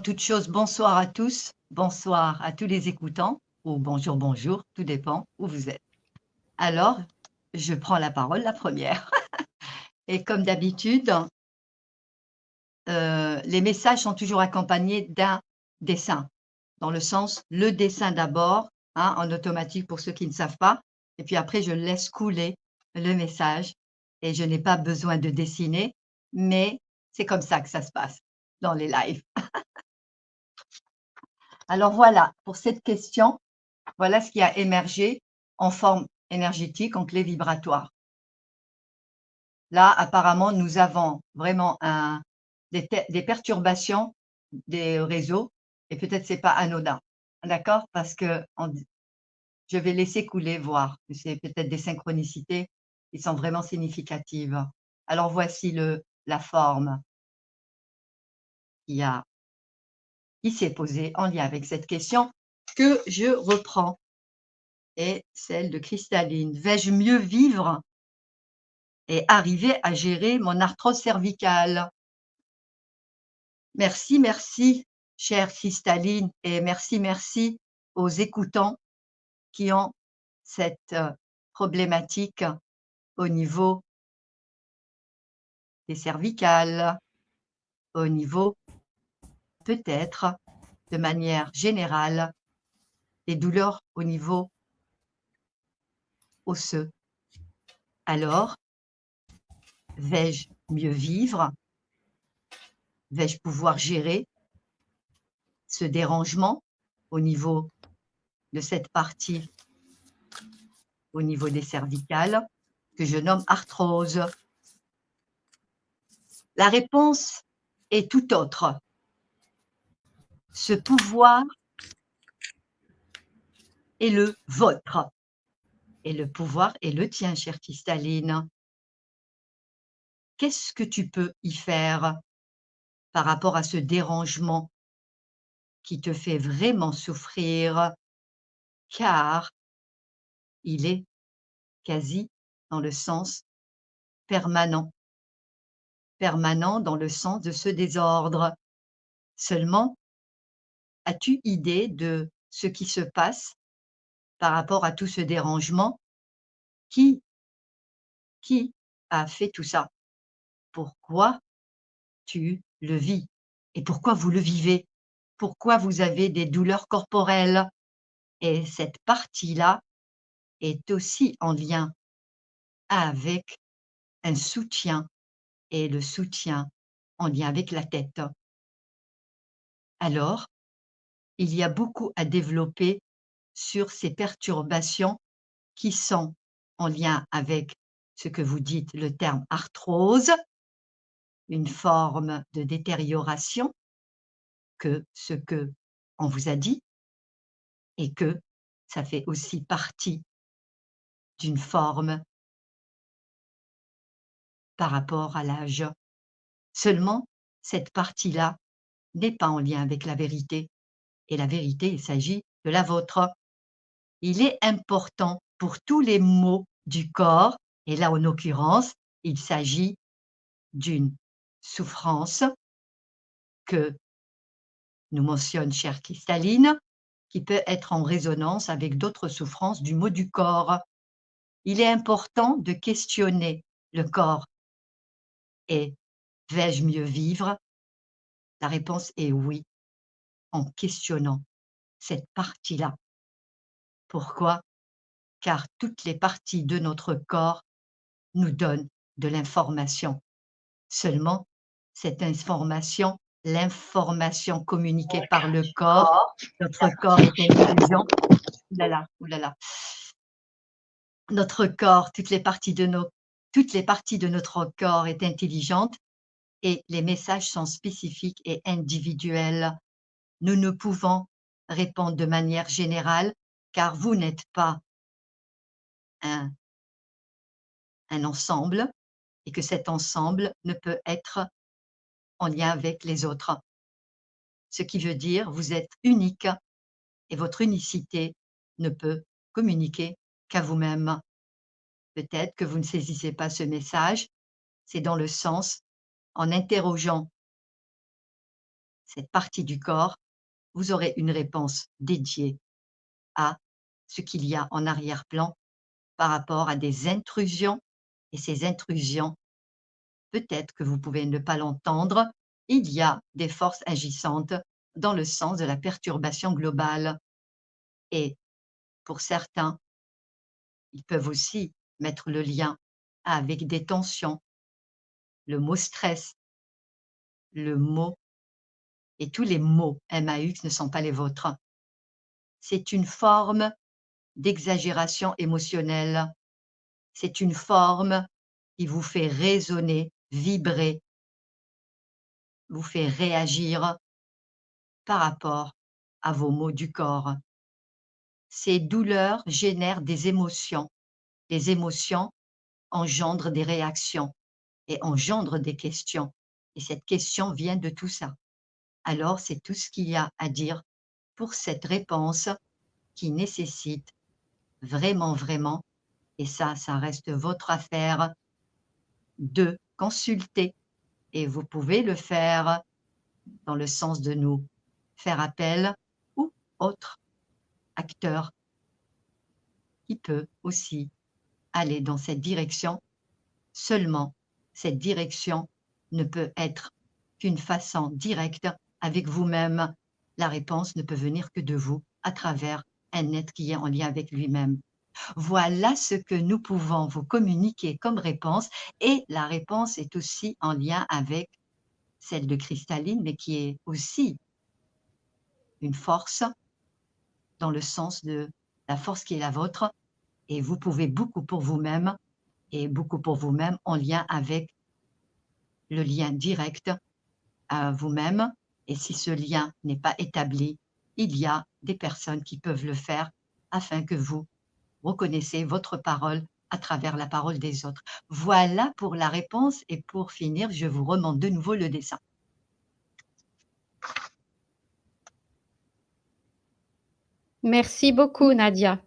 toute chose, bonsoir à tous, bonsoir à tous les écoutants, ou bonjour, bonjour, tout dépend où vous êtes. Alors, je prends la parole la première. Et comme d'habitude, les messages sont toujours accompagnés d'un dessin, dans le sens, le dessin d'abord, hein, en automatique pour ceux qui ne savent pas, et puis après je laisse couler le message et je n'ai pas besoin de dessiner, mais c'est comme ça que ça se passe dans les lives. Alors voilà, pour cette question, voilà ce qui a émergé en forme énergétique en clé vibratoire. Là, apparemment, nous avons vraiment des perturbations des réseaux et peut-être c'est pas anodin, d'accord? Parce que je vais laisser couler, voir. C'est peut-être des synchronicités qui sont vraiment significatives. Alors voici la forme qui s'est posée en lien avec cette question que je reprends. Et celle de Cristalline. Vais-je mieux vivre et arriver à gérer mon arthrose cervicale? Merci, merci, chère Cristalline, et merci, merci aux écoutants qui ont cette problématique au niveau des cervicales, au niveau peut-être de manière générale des douleurs au niveau osseux. Alors, vais-je mieux vivre? Vais-je pouvoir gérer ce dérangement au niveau de cette partie, au niveau des cervicales, que je nomme arthrose? La réponse est tout autre. Ce pouvoir est le vôtre. Et le pouvoir est le tien, chère Cristalline. Qu'est-ce que tu peux y faire par rapport à ce dérangement qui te fait vraiment souffrir, car il est quasi dans le sens permanent. Permanent dans le sens de ce désordre. Seulement, as-tu idée de ce qui se passe par rapport à tout ce dérangement? Qui a fait tout ça? Pourquoi tu le vis? Et pourquoi vous le vivez? Pourquoi vous avez des douleurs corporelles? Et cette partie-là est aussi en lien avec un soutien, et le soutien en lien avec la tête. Alors, il y a beaucoup à développer sur ces perturbations qui sont en lien avec ce que vous dites, le terme arthrose, une forme de détérioration que ce que on vous a dit, et que ça fait aussi partie d'une forme par rapport à l'âge. Seulement, cette partie-là n'est pas en lien avec la vérité, et la vérité, il s'agit de la vôtre. Il est important pour tous les maux du corps, et là, en l'occurrence, il s'agit d'une souffrance que nous mentionne chère Cristalline, qui peut être en résonance avec d'autres souffrances du mot du corps. Il est important de questionner le corps. Et vais-je mieux vivre? La réponse est oui, en questionnant cette partie-là. Pourquoi? Car toutes les parties de notre corps nous donnent de l'information. Seulement, cette information, l'information communiquée par le corps, notre corps est intelligent. Ouh là là, ouh là là. Notre corps, toutes les parties de notre corps est intelligente, et les messages sont spécifiques et individuels. Nous ne pouvons répondre de manière générale, car vous n'êtes pas un ensemble, et que cet ensemble ne peut être en lien avec les autres. Ce qui veut dire vous êtes unique, et votre unicité ne peut communiquer qu'à vous-même. Peut-être que vous ne saisissez pas ce message, c'est dans le sens, en interrogeant cette partie du corps, vous aurez une réponse dédiée à ce qu'il y a en arrière-plan par rapport à des intrusions et ces intrusions, peut-être que vous pouvez ne pas l'entendre, il y a des forces agissantes dans le sens de la perturbation globale et pour certains, ils peuvent aussi mettre le lien avec des tensions, le mot stress, le mot et tous les mots MAX ne sont pas les vôtres. C'est une forme d'exagération émotionnelle, c'est une forme qui vous fait résonner, vibrer, vous fait réagir par rapport à vos maux du corps. Ces douleurs génèrent des émotions. Les émotions engendrent des réactions et engendrent des questions. Et cette question vient de tout ça. Alors, c'est tout ce qu'il y a à dire pour cette réponse qui nécessite vraiment, vraiment, et ça reste votre affaire, de consulter. Et vous pouvez le faire dans le sens de nous faire appel ou autre acteur qui peut aussi aller dans cette direction. Seulement, cette direction ne peut être qu'une façon directe avec vous-même. La réponse ne peut venir que de vous, à travers un être qui est en lien avec lui-même. Voilà ce que nous pouvons vous communiquer comme réponse et la réponse est aussi en lien avec celle de Cristalline, mais qui est aussi une force dans le sens de la force qui est la vôtre et vous pouvez beaucoup pour vous-même et beaucoup pour vous-même en lien avec le lien direct à vous-même et si ce lien n'est pas établi, il y a des personnes qui peuvent le faire afin que vous reconnaissiez votre parole à travers la parole des autres. Voilà pour la réponse et pour finir, je vous remonte de nouveau le dessin. Merci beaucoup, Nadia.